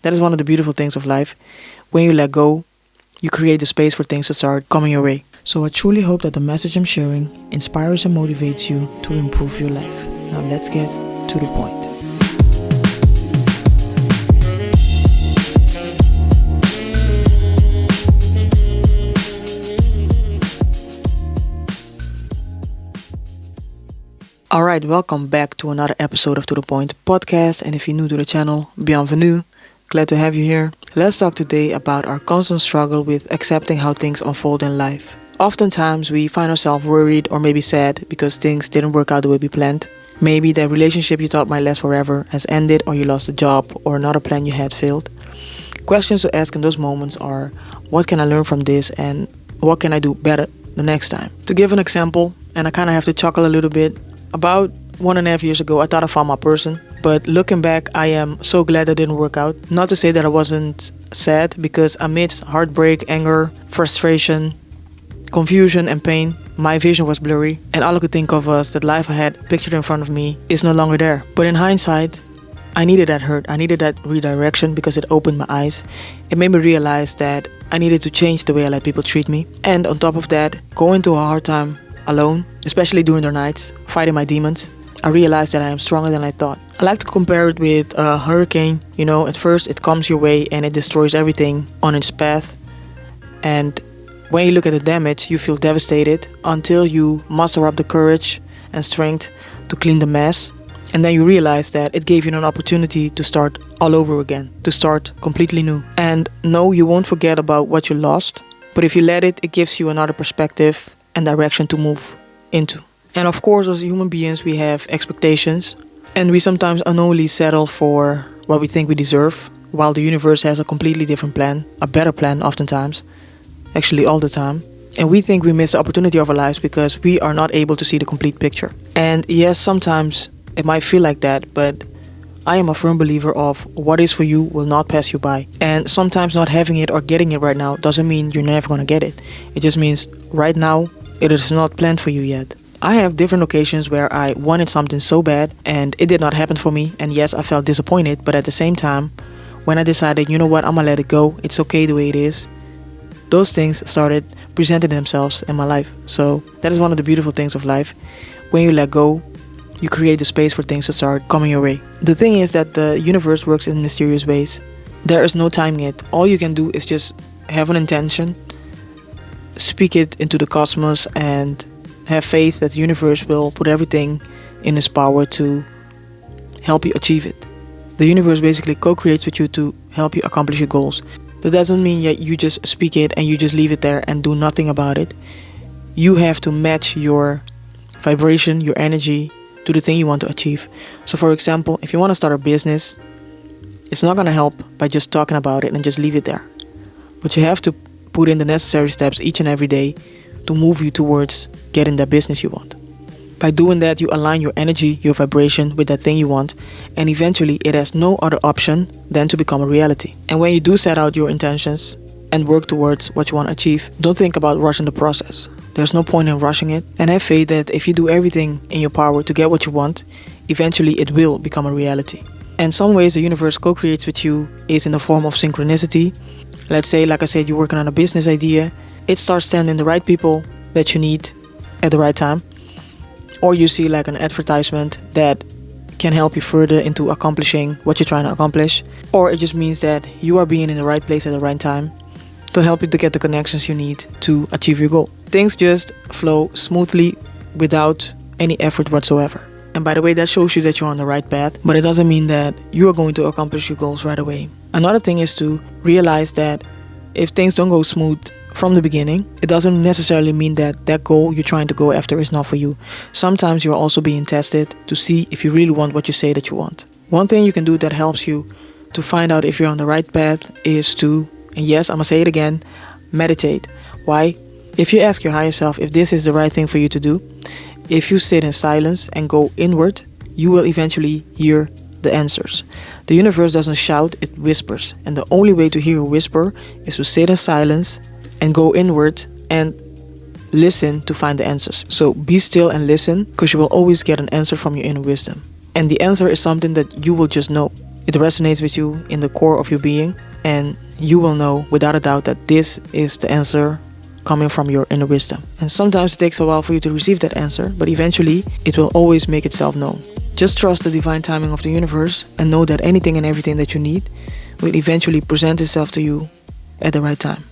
That is one of the beautiful things of life. When you let go, you create the space for things to start coming your way. So I truly hope that the message I'm sharing inspires and motivates you to improve your life. Now let's get to the point. Alright, welcome back to another episode of ToDaPointPodcast. And if you're new to the channel, bienvenue. Glad to have you here. Let's talk today about our constant struggle with accepting how things unfold in life. Oftentimes we find ourselves worried or maybe sad because things didn't work out the way we planned. Maybe that relationship you thought might last forever has ended, or you lost a job, or another plan you had failed. Questions to ask in those moments are, what can I learn from this and what can I do better the next time? To give an example, and I kind of have to chuckle a little bit, about 1.5 years ago, I thought I found my person. But looking back, I am so glad that didn't work out. Not to say that I wasn't sad, because amidst heartbreak, anger, frustration, confusion and pain, my vision was blurry. And all I could think of was that life I had pictured in front of me is no longer there. But in hindsight, I needed that hurt. I needed that redirection because it opened my eyes. It made me realize that I needed to change the way I let people treat me. And on top of that, going through a hard time alone, especially during the nights, fighting my demons, I realized that I am stronger than I thought. I like to compare it with a hurricane. You know, at first it comes your way and it destroys everything on its path. And when you look at the damage, you feel devastated until you muster up the courage and strength to clean the mess. And then you realize that it gave you an opportunity to start all over again, to start completely new. And no, you won't forget about what you lost. But if you let it, it gives you another perspective and direction to move into. And of course, as human beings, we have expectations, and we sometimes unknowingly settle for what we think we deserve, while the universe has a completely different plan, a better plan oftentimes, actually all the time. And we think we miss the opportunity of our lives because we are not able to see the complete picture. And yes, sometimes it might feel like that, but I am a firm believer of what is for you will not pass you by. And sometimes not having it or getting it right now doesn't mean you're never going to get it. It just means right now it is not planned for you yet. I have different occasions where I wanted something so bad and it did not happen for me. And yes, I felt disappointed. But at the same time, when I decided, you know what, I'm going to let it go. It's okay the way it is. Those things started presenting themselves in my life. So that is one of the beautiful things of life. When you let go, you create the space for things to start coming your way. The thing is that the universe works in mysterious ways. There is no timing it. All you can do is just have an intention, speak it into the cosmos, and have faith that the universe will put everything in its power to help you achieve it. The universe basically co-creates with you to help you accomplish your goals. That doesn't mean that you just speak it and you just leave it there and do nothing about it. You have to match your vibration, your energy to the thing you want to achieve. So for example, if you want to start a business, it's not going to help by just talking about it and just leave it there. But you have to put in the necessary steps each and every day to move you towards getting that business you want. By doing that, you align your energy, your vibration with that thing you want, and eventually it has no other option than to become a reality. And when you do set out your intentions and work towards what you want to achieve, don't think about rushing the process. There's no point in rushing it, and have faith that if you do everything in your power to get what you want, eventually it will become a reality. And some ways the universe co-creates with you is in the form of synchronicity. Let's say, like I said, you're working on a business idea. It starts sending the right people that you need at the right time. Or you see like an advertisement that can help you further into accomplishing what you're trying to accomplish. Or it just means that you are being in the right place at the right time to help you to get the connections you need to achieve your goal. Things just flow smoothly without any effort whatsoever. And by the way, that shows you that you're on the right path, but it doesn't mean that you are going to accomplish your goals right away. Another thing is to realize that if things don't go smooth from the beginning, it doesn't necessarily mean that that goal you're trying to go after is not for you. Sometimes you're also being tested to see if you really want what you say that you want. One thing you can do that helps you to find out if you're on the right path is to, and yes, I'm gonna say it again, meditate. Why? If you ask your higher self if this is the right thing for you to do, if you sit in silence and go inward, you will eventually hear the answers. The universe doesn't shout, it whispers. And the only way to hear a whisper is to sit in silence and go inward and listen to find the answers. So be still and listen, because you will always get an answer from your inner wisdom. And the answer is something that you will just know. It resonates with you in the core of your being, and you will know without a doubt that this is the answer coming from your inner wisdom. And sometimes it takes a while for you to receive that answer, but eventually it will always make itself known. Just trust the divine timing of the universe and know that anything and everything that you need will eventually present itself to you at the right time.